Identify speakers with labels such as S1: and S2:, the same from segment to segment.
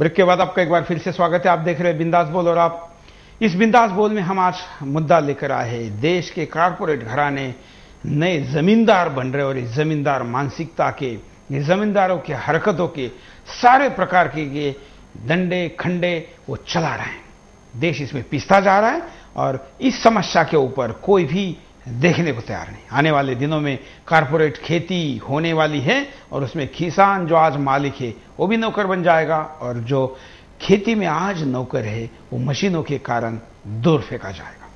S1: Break के बाद आपका एक बार फिर से स्वागत है। आप देख रहे हैं बिंदास बोल और आप इस बिंदास बोल में हम आज मुद्दा लेकर आए हैं। देश के कारपोरेट घराने नए जमींदार बन रहे और इस जमींदार मानसिकता के, ये जमींदारों की हरकतों के सारे प्रकार के ये डंडे खंडे वो चला रहे हैं। देश इसमें पिसता जा रहा है और इस समस्या के ऊपर कोई भी देखने को तैयार नहीं। आने वाले दिनों में कारपोरेट खेती होने वाली है और उसमें किसान जो आज मालिक है वो भी नौकर बन जाएगा और जो खेती में आज नौकर है वो मशीनों के कारण दूर फेंका जाएगा।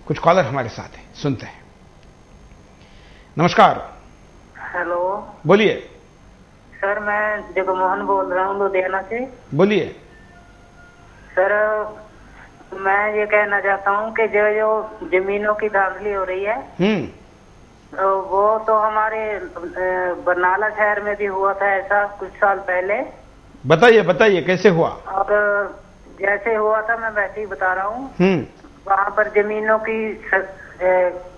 S1: कुछ कॉलर हमारे साथ हैं, सुनते हैं। नमस्कार।
S2: हेलो,
S1: बोलिए
S2: सर। मैं जगमोहन बोल रहा हूँ लुधियाना से।
S1: बोलिए
S2: सर, मैं ये कहना चाहता हूँ कि जो जमीनों की धांधली हो रही है वो तो हमारे बरनाला शहर में भी हुआ था ऐसा कुछ साल पहले।
S1: बताइए बताइए कैसे हुआ।
S2: और जैसे हुआ था मैं वैसे ही बता रहा हूँ। वहाँ पर जमीनों की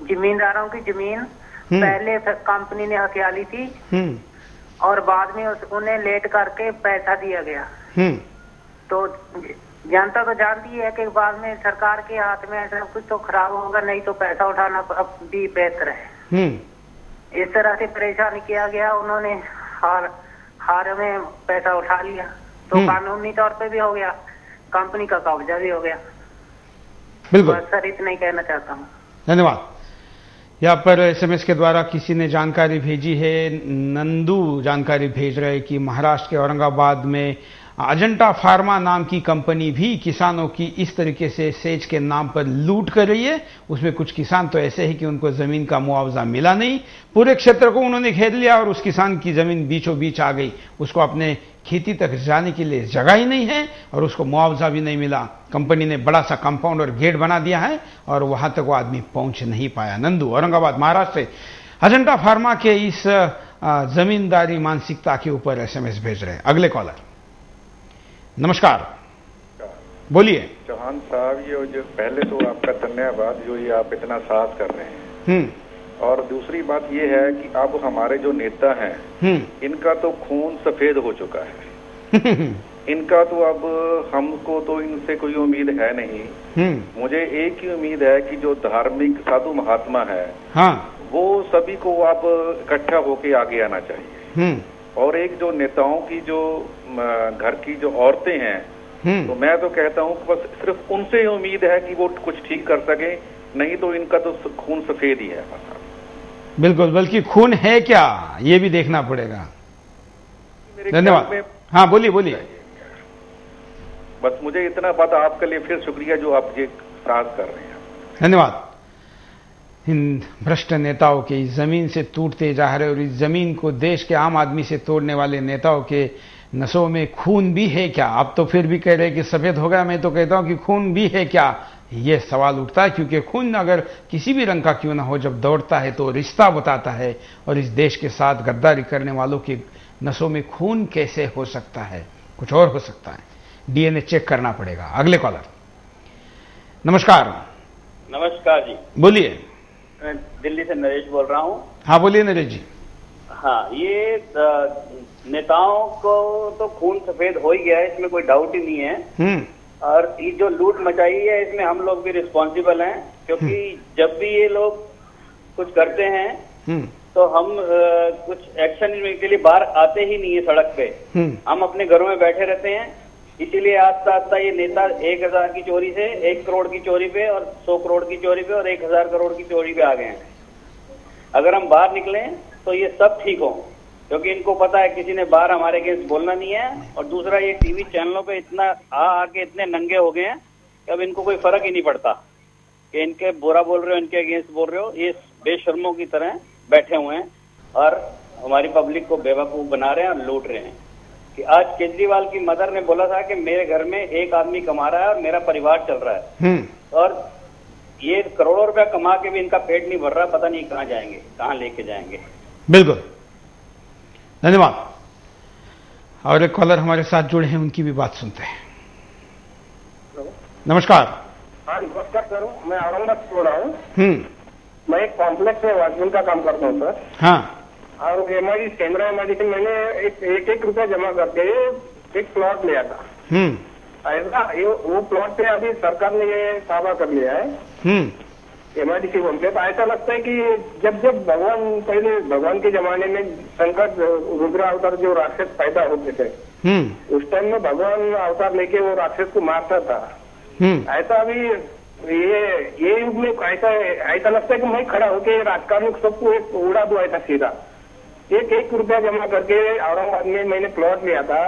S2: जमींदारों की जमीन पहले कंपनी ने हथियाली थी और बाद में उन्हें लेट करके पैसा दिया गया। तो जनता तो जानती है कि बाद में सरकार के हाथ में सब कुछ तो खराब होगा, नहीं तो पैसा उठाना अब भी बेहतर है। इस तरह से परेशान किया गया, उन्होंने हार में पैसा उठा लिया तो कानूनी तौर पे भी हो गया, कंपनी का कब्जा भी हो गया।
S1: बिल्कुल
S2: सर, इतना ही कहना चाहता हूँ।
S1: धन्यवाद। यहाँ पर एसएमएस के द्वारा किसी ने जानकारी भेजी है, नंदू जानकारी भेज रहे कि महाराष्ट्र के औरंगाबाद में अजंता फार्मा नाम की कंपनी भी किसानों की इस तरीके से सेज के नाम पर लूट कर रही है। उसमें कुछ किसान तो ऐसे ही कि उनको जमीन का मुआवजा मिला नहीं, पूरे क्षेत्र को उन्होंने घेर लिया और उस किसान की जमीन बीचों बीच आ गई, उसको अपने खेती तक जाने के लिए जगह ही नहीं है और उसको मुआवजा भी नहीं मिला। कंपनी ने बड़ा सा कंपाउंड और गेट बना दिया है और वहां तक वो आदमी पहुंच नहीं पाया। नंदू औरंगाबाद महाराष्ट्र से अजंता फार्मा के इस जमींदारी मानसिकता के ऊपर एसएमएस भेज रहे हैं। अगले कॉलर। नमस्कार, बोलिए।
S3: चौहान साहब, ये जो पहले तो आपका धन्यवाद जो ये आप इतना साथ कर रहे हैं। और दूसरी बात ये है कि अब हमारे जो नेता हैं इनका तो खून सफेद हो चुका है। इनका तो अब हमको तो इनसे कोई उम्मीद है नहीं। मुझे एक ही उम्मीद है कि जो धार्मिक साधु महात्मा है वो सभी को अब इकट्ठा होके आगे आना चाहिए। और एक जो नेताओं की जो घर की जो औरतें हैं तो मैं तो कहता हूँ कि बस सिर्फ उनसे ही उम्मीद है कि वो कुछ ठीक कर सके, नहीं तो इनका तो खून सफेद ही है।
S1: बिल्कुल, बल्कि खून है क्या ये भी देखना पड़ेगा। धन्यवाद। हाँ बोलिए बोलिए।
S3: बस मुझे इतना बात आपके लिए फिर शुक्रिया जो आप ये साथ कर रहे हैं।
S1: धन्यवाद। इन भ्रष्ट नेताओं के इस जमीन से टूटते जा रहे और इस जमीन को देश के आम आदमी से तोड़ने वाले नेताओं के नसों में खून भी है क्या। आप तो फिर भी कह रहे हैं कि सफेद हो गया, मैं तो कहता हूं कि खून भी है क्या, यह सवाल उठता है। क्योंकि खून अगर किसी भी रंग का क्यों ना हो, जब दौड़ता है तो रिश्ता बताता है और इस देश के साथ गद्दारी करने वालों के नसों में खून कैसे हो सकता है, कुछ और हो सकता है। डीएनए चेक करना पड़ेगा। अगले कॉलर। नमस्कार।
S4: नमस्कार जी,
S1: बोलिए।
S4: दिल्ली से नरेश बोल रहा हूँ।
S1: हाँ बोलिए नरेश जी।
S4: हाँ, ये नेताओं को तो खून सफेद हो ही गया है, इसमें कोई डाउट ही नहीं है। और ये जो लूट मचाई है इसमें हम लोग भी रिस्पॉन्सिबल हैं, क्योंकि जब भी ये लोग कुछ करते हैं तो हम कुछ एक्शन के लिए बाहर आते ही नहीं है सड़क पे। हम अपने घरों में बैठे रहते हैं। इसीलिए आस्ता आस्ता ये नेता 1000 की चोरी से 1 करोड़ की चोरी पे और 100 करोड़ की चोरी पे और 1000 करोड़ की चोरी पे आ गए हैं। अगर हम बाहर निकले तो ये सब ठीक हो, क्योंकि इनको पता है किसी ने बाहर हमारे अगेंस्ट बोलना नहीं है। और दूसरा, ये टीवी चैनलों पे इतना आके इतने नंगे हो गए हैं कि अब इनको कोई फर्क ही नहीं पड़ता कि इनके बुरा बोल रहे हो, इनके अगेंस्ट बोल रहे हो। ये बेशर्मों की तरह बैठे हुए हैं और हमारी पब्लिक को बेवकूफ बना रहे हैं और लूट रहे हैं। कि आज केजरीवाल की मदर ने बोला था कि मेरे घर में एक आदमी कमा रहा है और मेरा परिवार चल रहा है, और ये करोड़ों रुपया कमा के भी इनका पेट नहीं भर रहा, पता नहीं कहाँ जाएंगे, कहाँ लेके जाएंगे।
S1: बिल्कुल, धन्यवाद। और एक कॉलर हमारे साथ जुड़े हैं, उनकी भी बात सुनते हैं। नमस्कार।
S5: हाँ नमस्कार सर, मैं औरंगाबाद से बोल रहा हूँ। मैं एक कॉम्प्लेक्स में वॉचमैन का काम करता हूँ सर।
S1: हाँ।
S5: और एमआईडी केंद्र एमआईडी से मैंने एक रुपया जमा करके एक प्लॉट लिया था। ऐसा वो प्लॉट पे अभी सरकार ने ये ताबा कर लिया है MIDC वन पे। तो ऐसा लगता है कि जब भगवान पहले भगवान के जमाने में संकट रुद्र अवतार जो राक्षस पैदा होते थे उस टाइम में भगवान अवतार लेके वो राक्षस को मारता था। ऐसा अभी ये युग में ऐसा लगता है कि मैं खड़ा होके राजकारण सबको उड़ा दो ऐसा सीधा। 1 रुपया जमा करके औरंगाबाद में मैंने प्लॉट लिया था,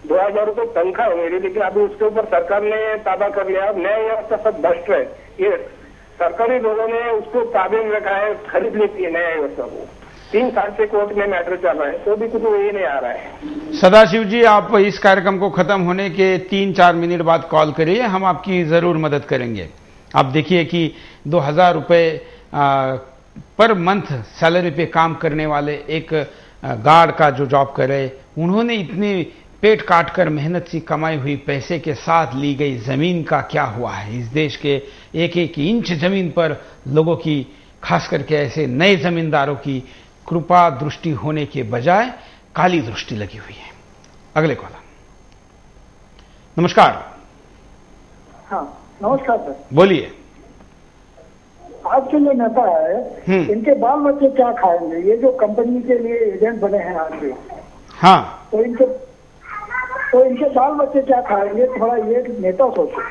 S5: 2000 रुपये तनख्वाह हो मेरी, लेकिन अभी उसके ऊपर सरकार ने ताबा कर लिया। न्याय व्यवस्था सब भ्रष्ट है। ये सरकारी लोगों ने उसको ताबे में रखा है, खरीद लेती है न्याय व्यवस्था को। 3 साल से कोर्ट में मैटर चल रहा है तो भी कुछ ये नहीं आ रहा है।
S1: सदाशिव जी, आप इस कार्यक्रम को खत्म होने के 3-4 मिनट बाद कॉल करिए, हम आपकी जरूर मदद करेंगे। आप देखिए कि 2000 रुपये पर मंथ सैलरी पे काम करने वाले एक गार्ड का जो जॉब करे, उन्होंने इतनी पेट काट कर मेहनत से कमाई हुई पैसे के साथ ली गई जमीन का क्या हुआ है। इस देश के एक इंच जमीन पर लोगों की, खास करके ऐसे नए जमींदारों की कृपा दृष्टि होने के बजाय काली दृष्टि लगी हुई है। अगले कॉलर। नमस्कार।
S6: हाँ नमस्कार सर।
S1: बोलिए।
S6: आज के जो नेता है इनके बाल बच्चे क्या खाएंगे? ये जो कंपनी के लिए एजेंट बने हैं आज के,
S1: हाँ,
S6: तो इनके बाल बच्चे क्या खाएंगे? थोड़ा ये नेता सोचो।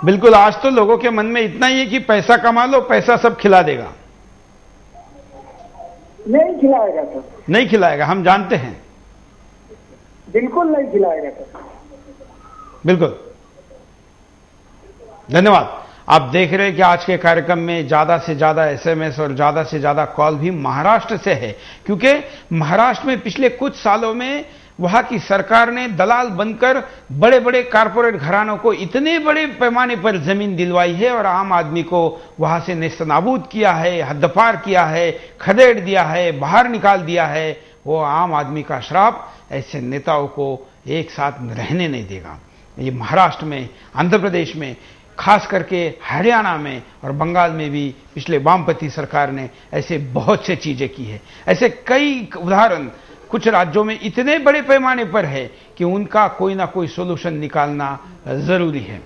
S1: बिल्कुल। आज तो लोगों के मन में इतना ही है कि पैसा कमा लो, पैसा सब खिला देगा।
S6: नहीं खिलाएगा सर,
S1: नहीं खिलाएगा, हम जानते हैं।
S6: बिल्कुल नहीं खिलाएगा सर।
S1: बिल्कुल। धन्यवाद। आप देख रहे हैं कि आज के कार्यक्रम में ज्यादा से ज्यादा SMS और ज्यादा से ज्यादा कॉल भी महाराष्ट्र से है, क्योंकि महाराष्ट्र में पिछले कुछ सालों में वहां की सरकार ने दलाल बनकर बड़े बड़े कारपोरेट घरानों को इतने बड़े पैमाने पर जमीन दिलवाई है और आम आदमी को वहां से नेस्तनाबूद किया है, हद्दपार किया है, खदेड़ दिया है, बाहर निकाल दिया है। वो आम आदमी का श्राप ऐसे नेताओं को एक साथ रहने नहीं देगा। ये महाराष्ट्र में, आंध्र प्रदेश में, खास करके हरियाणा में और बंगाल में भी पिछले वामपंथी सरकार ने ऐसे बहुत से चीजें की है। ऐसे कई उदाहरण कुछ राज्यों में इतने बड़े पैमाने पर है कि उनका कोई ना कोई सॉल्यूशन निकालना जरूरी है।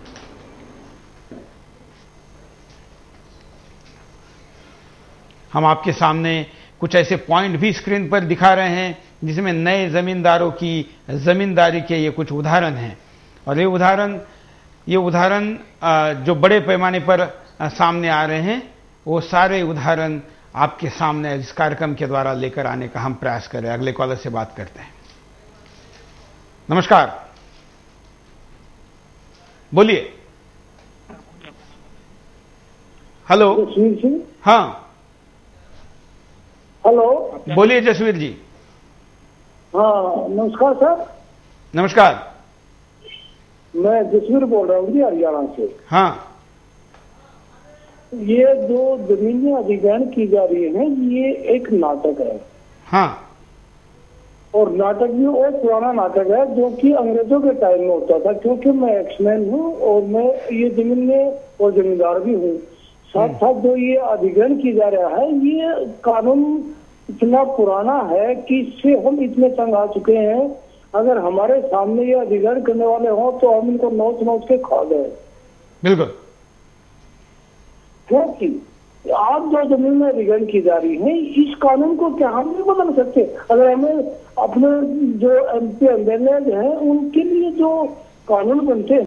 S1: हम आपके सामने कुछ ऐसे पॉइंट भी स्क्रीन पर दिखा रहे हैं जिसमें नए जमींदारों की जमींदारी के ये कुछ उदाहरण हैं। और ये उदाहरण जो बड़े पैमाने पर सामने आ रहे हैं, वो सारे उदाहरण आपके सामने इस कार्यक्रम के द्वारा लेकर आने का हम प्रयास करें। अगले कॉलर से बात करते हैं। नमस्कार, बोलिए। हेलो।
S6: जसवीर सिंह।
S1: हाँ,
S6: हेलो,
S1: बोलिए जसवीर जी।
S6: हाँ नमस्कार सर।
S1: नमस्कार,
S6: मैं जसवीर बोल रहा हूँ जी, हरियाणा से।
S1: हाँ,
S6: ये जो जमीनें अधिग्रहण की जा रही है, ये एक नाटक है।
S1: हाँ,
S6: और नाटक भी और पुराना नाटक है जो कि अंग्रेजों के टाइम में होता था। क्योंकि मैं एक्समैन हूँ और मैं ये जमीन में और जमींदार भी हूँ। साथ साथ जो ये अधिग्रहण की जा रहा है, ये कानून इतना पुराना है कि इससे हम इतने तंग आ चुके हैं। अगर हमारे सामने ये अधिग्रहण करने वाले हों तो हम इनको नोच के खा गए।
S1: बिल्कुल।
S6: क्योंकि आज जो जमीन में अधिग्रहण की जा रही है, इस कानून को क्या हम नहीं बदल सकते? अगर हमें अपने जो MP MLA हैं उनके लिए जो कानून बनते हैं